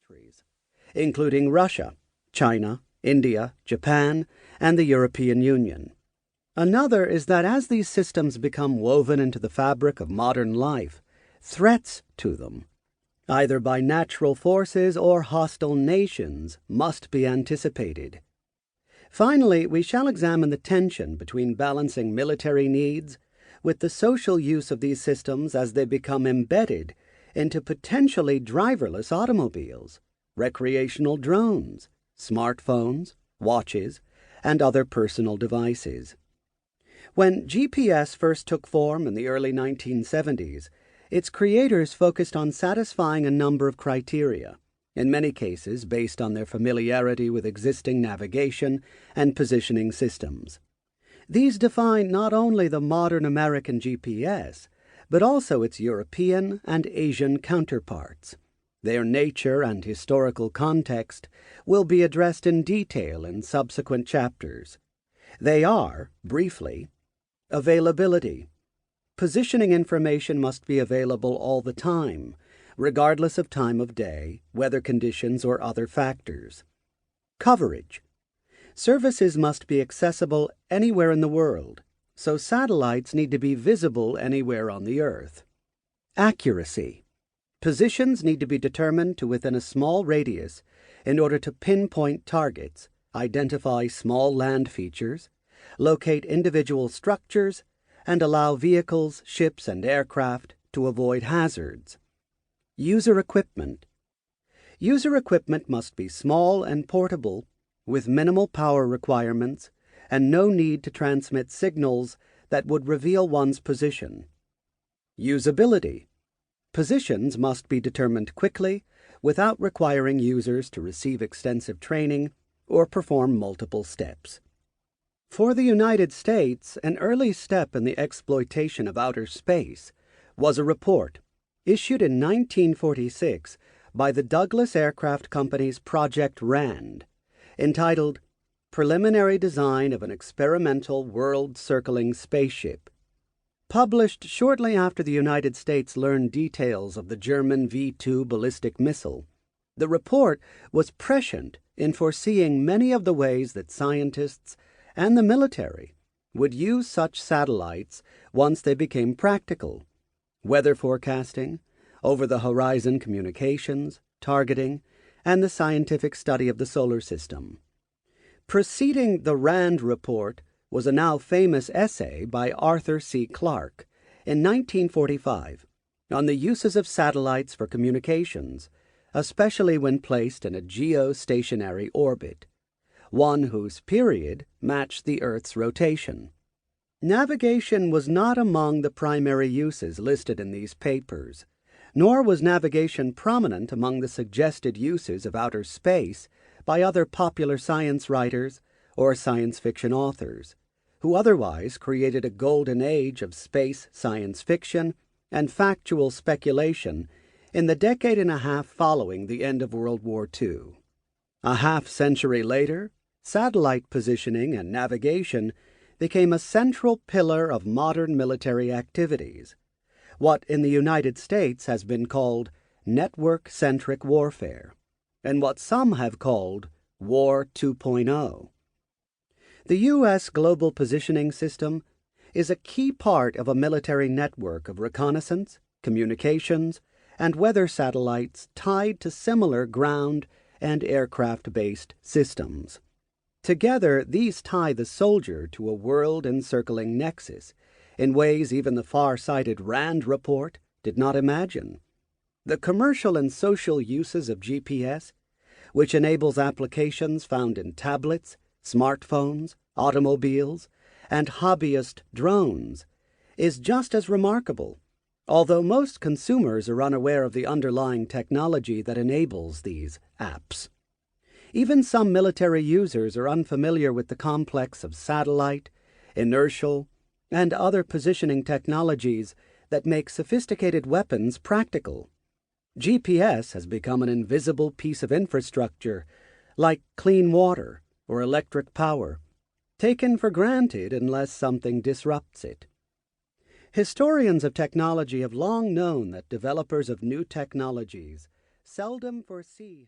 countries, including Russia, China, India, Japan, and the European Union. Another is that as these systems become woven into the fabric of modern life, threats to them, either by natural forces or hostile nations, must be anticipated. Finally, we shall examine the tension between balancing military needs with the social use of these systems as they become embedded into potentially driverless automobiles, recreational drones, smartphones, watches, and other personal devices. When GPS first took form in the early 1970s, its creators focused on satisfying a number of criteria, in many cases based on their familiarity with existing navigation and positioning systems. These define not only the modern American GPS, but also its European and Asian counterparts. Their nature and historical context will be addressed in detail in subsequent chapters. They are, briefly, availability. Positioning information must be available all the time, regardless of time of day, weather conditions, or other factors. Coverage. Services must be accessible anywhere in the world, so satellites need to be visible anywhere on the Earth. Accuracy. Positions need to be determined to within a small radius in order to pinpoint targets, identify small land features, locate individual structures, and allow vehicles, ships, and aircraft to avoid hazards. User equipment. User equipment must be small and portable, with minimal power requirements and no need to transmit signals that would reveal one's position. Usability. Positions must be determined quickly without requiring users to receive extensive training or perform multiple steps. For the United States, an early step in the exploitation of outer space was a report issued in 1946 by the Douglas Aircraft Company's Project RAND, entitled Preliminary Design of an Experimental World-Circling Spaceship. Published shortly after the United States learned details of the German V-2 ballistic missile, the report was prescient in foreseeing many of the ways that scientists and the military would use such satellites once they became practical: weather forecasting, over-the-horizon communications, targeting, and the scientific study of the solar system. Preceding the RAND report was a now famous essay by Arthur C. Clarke in 1945 on the uses of satellites for communications, especially when placed in a geostationary orbit, one whose period matched the Earth's rotation. Navigation was not among the primary uses listed in these papers, nor was navigation prominent among the suggested uses of outer space by other popular science writers or science fiction authors, who otherwise created a golden age of space science fiction and factual speculation in the decade and a half following the end of World War II. A half-century later, satellite positioning and navigation became a central pillar of modern military activities, what in the United States has been called network-centric warfare, and what some have called War 2.0. The U.S. Global Positioning System is a key part of a military network of reconnaissance, communications, and weather satellites tied to similar ground and aircraft-based systems. Together, these tie the soldier to a world-encircling nexus in ways even the far-sighted RAND report did not imagine. The commercial and social uses of GPS, which enables applications found in tablets, smartphones, automobiles, and hobbyist drones, is just as remarkable, although most consumers are unaware of the underlying technology that enables these apps. Even some military users are unfamiliar with the complex of satellite, inertial, and other positioning technologies that make sophisticated weapons practical. GPS has become an invisible piece of infrastructure, like clean water or electric power, taken for granted unless something disrupts it. Historians of technology have long known that developers of new technologies seldom foresee